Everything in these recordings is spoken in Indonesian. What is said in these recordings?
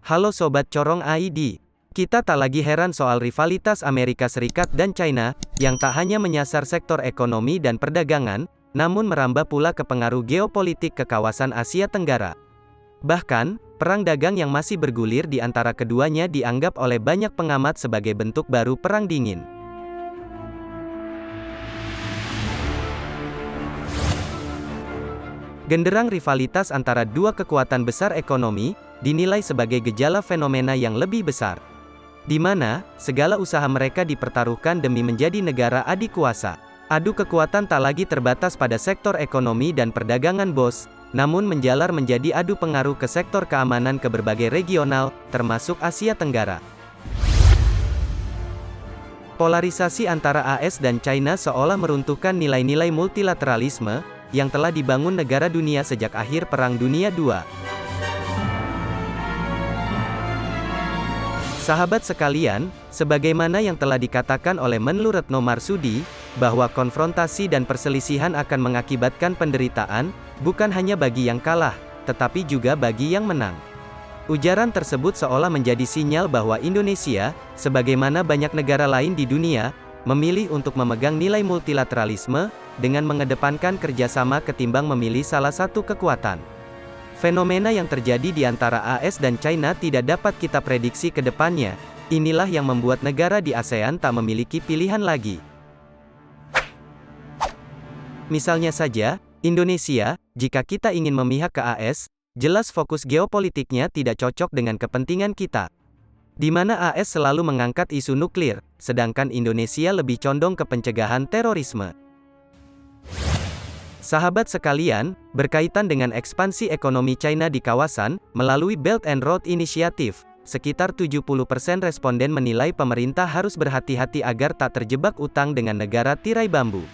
Halo Sobat Corong ID. Kita tak lagi heran soal rivalitas Amerika Serikat dan China, yang tak hanya menyasar sektor ekonomi dan perdagangan, namun merambah pula ke pengaruh geopolitik ke kawasan Asia Tenggara. Bahkan, perang dagang yang masih bergulir di antara keduanya dianggap oleh banyak pengamat sebagai bentuk baru perang dingin. Genderang rivalitas antara dua kekuatan besar ekonomi, dinilai sebagai gejala fenomena yang lebih besar, di mana segala usaha mereka dipertaruhkan demi menjadi negara adik kuasa. Adu kekuatan tak lagi terbatas pada sektor ekonomi dan perdagangan bos, namun menjalar menjadi adu pengaruh ke sektor keamanan ke berbagai regional, termasuk Asia Tenggara. Polarisasi antara AS dan China seolah meruntuhkan nilai-nilai multilateralisme yang telah dibangun negara dunia sejak akhir Perang Dunia II. Sahabat sekalian, sebagaimana yang telah dikatakan oleh Menlu Retno Marsudi, bahwa konfrontasi dan perselisihan akan mengakibatkan penderitaan, bukan hanya bagi yang kalah, tetapi juga bagi yang menang. Ujaran tersebut seolah menjadi sinyal bahwa Indonesia, sebagaimana banyak negara lain di dunia, memilih untuk memegang nilai multilateralisme, dengan mengedepankan kerjasama ketimbang memilih salah satu kekuatan. Fenomena yang terjadi di antara AS dan China tidak dapat kita prediksi ke depannya. Inilah yang membuat negara di ASEAN tak memiliki pilihan lagi. Misalnya saja, Indonesia, jika kita ingin memihak ke AS, jelas fokus geopolitiknya tidak cocok dengan kepentingan kita. Di mana AS selalu mengangkat isu nuklir, sedangkan Indonesia lebih condong ke pencegahan terorisme. Sahabat sekalian, berkaitan dengan ekspansi ekonomi China di kawasan, melalui Belt and Road Initiative, sekitar 70% responden menilai pemerintah harus berhati-hati agar tak terjebak utang dengan negara tirai bambu.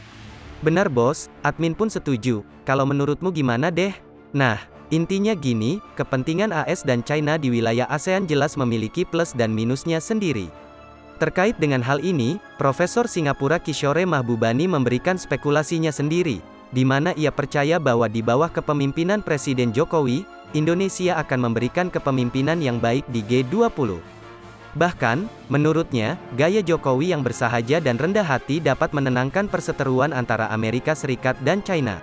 Benar bos, admin pun setuju. Kalau menurutmu gimana deh? Nah, intinya gini, kepentingan AS dan China di wilayah ASEAN jelas memiliki plus dan minusnya sendiri. Terkait dengan hal ini, Profesor Singapura Kishore Mahbubani memberikan spekulasinya sendiri, di mana ia percaya bahwa di bawah kepemimpinan Presiden Jokowi, Indonesia akan memberikan kepemimpinan yang baik di G20. Bahkan, menurutnya, gaya Jokowi yang bersahaja dan rendah hati dapat menenangkan perseteruan antara Amerika Serikat dan China.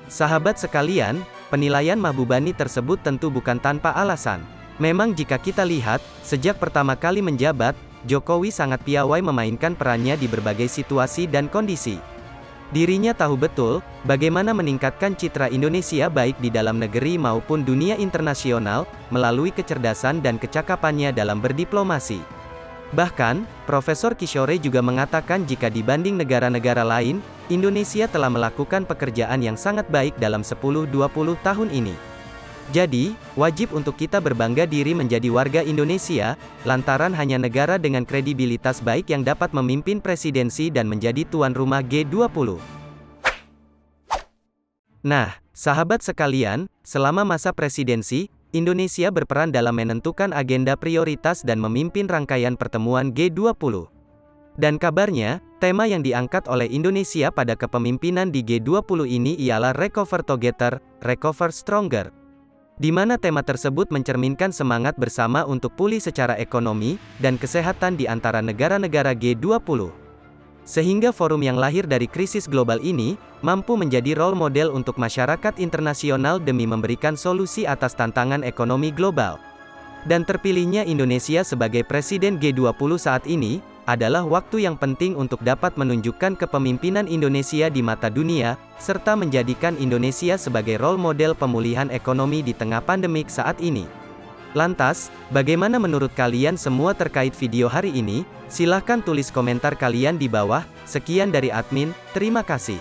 Sahabat sekalian, penilaian Mahbubani tersebut tentu bukan tanpa alasan. Memang jika kita lihat, sejak pertama kali menjabat, Jokowi sangat piawai memainkan perannya di berbagai situasi dan kondisi. Dirinya tahu betul, bagaimana meningkatkan citra Indonesia baik di dalam negeri maupun dunia internasional, melalui kecerdasan dan kecakapannya dalam berdiplomasi. Bahkan, Profesor Kishore juga mengatakan jika dibanding negara-negara lain, Indonesia telah melakukan pekerjaan yang sangat baik dalam 10-20 tahun ini. Jadi, wajib untuk kita berbangga diri menjadi warga Indonesia, lantaran hanya negara dengan kredibilitas baik yang dapat memimpin presidensi dan menjadi tuan rumah G20. Nah, sahabat sekalian, selama masa presidensi, Indonesia berperan dalam menentukan agenda prioritas dan memimpin rangkaian pertemuan G20. Dan kabarnya, tema yang diangkat oleh Indonesia pada kepemimpinan di G20 ini ialah Recover Together, Recover Stronger. Di mana tema tersebut mencerminkan semangat bersama untuk pulih secara ekonomi dan kesehatan di antara negara-negara G20. Sehingga forum yang lahir dari krisis global ini, mampu menjadi role model untuk masyarakat internasional demi memberikan solusi atas tantangan ekonomi global. Dan terpilihnya Indonesia sebagai Presiden G20 saat ini, adalah waktu yang penting untuk dapat menunjukkan kepemimpinan Indonesia di mata dunia, serta menjadikan Indonesia sebagai role model pemulihan ekonomi di tengah pandemik saat ini. Lantas, bagaimana menurut kalian semua terkait video hari ini? Silahkan tulis komentar kalian di bawah. Sekian dari admin, terima kasih.